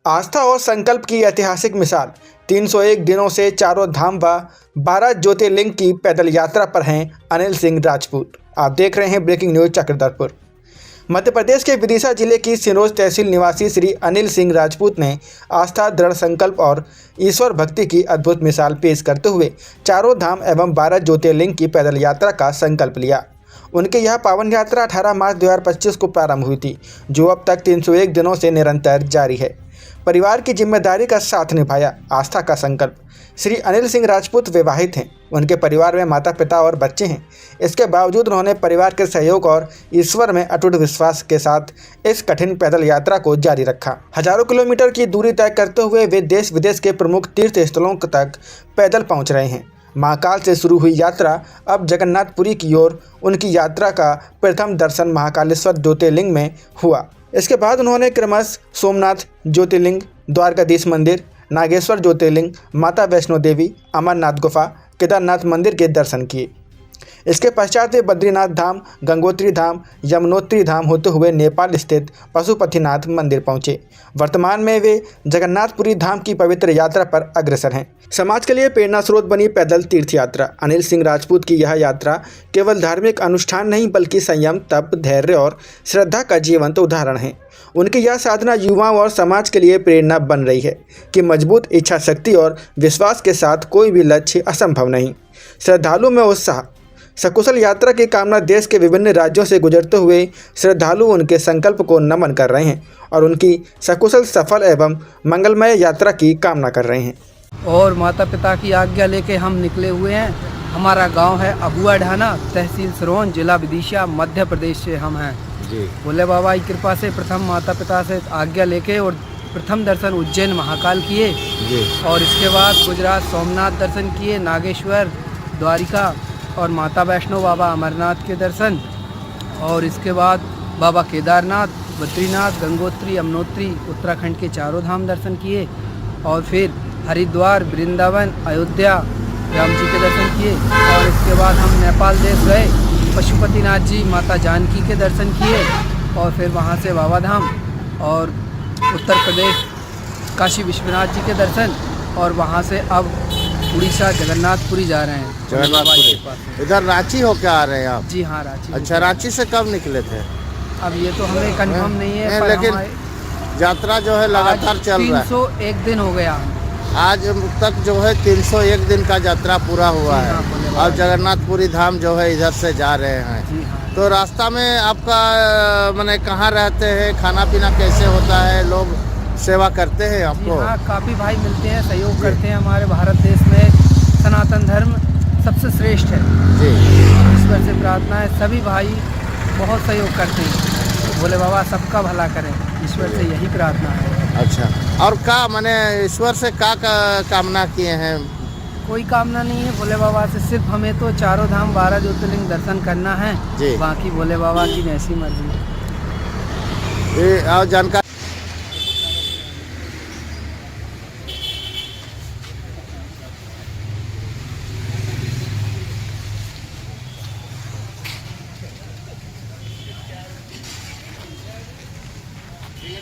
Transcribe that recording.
आस्था और संकल्प की ऐतिहासिक मिसाल। 301 दिनों से चारों धाम व 12 ज्योतिर्लिंग की पैदल यात्रा पर हैं अनिल सिंह राजपूत। आप देख रहे हैं ब्रेकिंग न्यूज चक्रधरपुर। मध्य प्रदेश के विदिशा जिले की सिरोंज तहसील निवासी श्री अनिल सिंह राजपूत ने आस्था, दृढ़ संकल्प और ईश्वर भक्ति की अद्भुत मिसाल पेश करते हुए चारों धाम एवं 12 ज्योतिर्लिंग की पैदल यात्रा का संकल्प लिया। उनकी यह पावन यात्रा 18 मार्च 2025 को प्रारंभ हुई थी, जो अब तक 301 दिनों से निरंतर जारी है। परिवार की जिम्मेदारी का साथ निभाया, आस्था का संकल्प। श्री अनिल सिंह राजपूत विवाहित हैं। उनके परिवार में माता पिता और बच्चे हैं। इसके बावजूद उन्होंने परिवार के सहयोग और ईश्वर में अटूट विश्वास के साथ इस कठिन पैदल यात्रा को जारी रखा। हजारों किलोमीटर की दूरी तय करते हुए वे देश विदेश के प्रमुख तीर्थ स्थलों तक पैदल पहुंच रहे हैं। महाकाल से शुरू हुई यात्रा अब जगन्नाथपुरी की ओर। उनकी यात्रा का प्रथम दर्शन महाकालेश्वर ज्योतिर्लिंग में हुआ। इसके बाद उन्होंने क्रमशः सोमनाथ ज्योतिर्लिंग, द्वारकाधीश मंदिर, नागेश्वर ज्योतिर्लिंग, माता वैष्णो देवी, अमरनाथ गुफा, केदारनाथ मंदिर के दर्शन किए। इसके पश्चात वे बद्रीनाथ धाम, गंगोत्री धाम, यमुनोत्री धाम होते हुए नेपाल स्थित पशुपतिनाथ मंदिर पहुंचे। वर्तमान में वे जगन्नाथपुरी धाम की पवित्र यात्रा पर अग्रसर हैं। समाज के लिए प्रेरणा स्रोत बनी पैदल तीर्थ यात्रा। अनिल सिंह राजपूत की यह यात्रा केवल धार्मिक अनुष्ठान नहीं, बल्कि संयम, तप, धैर्य और श्रद्धा का जीवंत उदाहरण है। उनकी यह साधना युवाओं और समाज के लिए प्रेरणा बन रही है कि मजबूत इच्छा शक्ति और विश्वास के साथ कोई भी लक्ष्य असंभव नहीं। श्रद्धालु में उत्साह। सकुशल यात्रा की कामना देश के विभिन्न राज्यों से गुजरते हुए श्रद्धालु उनके संकल्प को नमन कर रहे हैं और उनकी सकुशल, सफल एवं मंगलमय यात्रा की कामना कर रहे हैं। और माता पिता की आज्ञा लेके हम निकले हुए हैं। हमारा गांव है अबुआ ढाना, तहसील सिरोंज, जिला विदिशा, मध्य प्रदेश से हम हैं जी। भोले बाबा की कृपा से प्रथम माता पिता से आज्ञा लेके और प्रथम दर्शन उज्जैन महाकाल किए जी। और इसके बाद गुजरात सोमनाथ दर्शन किए, नागेश्वर, द्वारिका और माता वैष्णो बाबा अमरनाथ के दर्शन, और इसके बाद बाबा केदारनाथ, बद्रीनाथ, गंगोत्री, यमुनोत्री, उत्तराखंड के चारों धाम दर्शन किए। और फिर हरिद्वार, वृंदावन, अयोध्या, राम जी के दर्शन किए। और इसके बाद हम नेपाल देश गए, पशुपतिनाथ जी, माता जानकी के दर्शन किए। और फिर वहाँ से बाबा धाम और उत्तर प्रदेश काशी विश्वनाथ जी के दर्शन, और वहाँ से अब उड़ीसा जगन्नाथपुरी जा रहे हैं। जगन्नाथपुरी इधर रांची होकर आ रहे हैं आप? जी हाँ, रांची। अच्छा, रांची से कब निकले थे? अब ये तो हमें कंफर्म नहीं है, पर लेकिन यात्रा जो है लगातार चल रहा है। 301 दिन हो गया आज तक जो है 301 दिन का यात्रा पूरा हुआ है। और जगन्नाथपुरी धाम जो है इधर से जा रहे हैं। तो रास्ता में आपका माने कहाँ रहते हैं, खाना पीना कैसे होता है, लोग सेवा करते हैं आपको? हाँ, काफ़ी भाई मिलते हैं, सहयोग करते हैं। हमारे भारत देश में सनातन धर्म सबसे श्रेष्ठ है जी। ईश्वर से प्रार्थना है, सभी भाई बहुत सहयोग करते हैं। भोले बाबा सबका भला करें, ईश्वर से यही प्रार्थना है। अच्छा, और का माने ईश्वर से का कामना किए हैं? कोई कामना नहीं है भोले बाबा से, सिर्फ हमें तो चारों धाम 12 ज्योतिर्लिंग दर्शन करना है जी। बाकी भोले बाबा की जैसी मर्जी। और जानकारी ये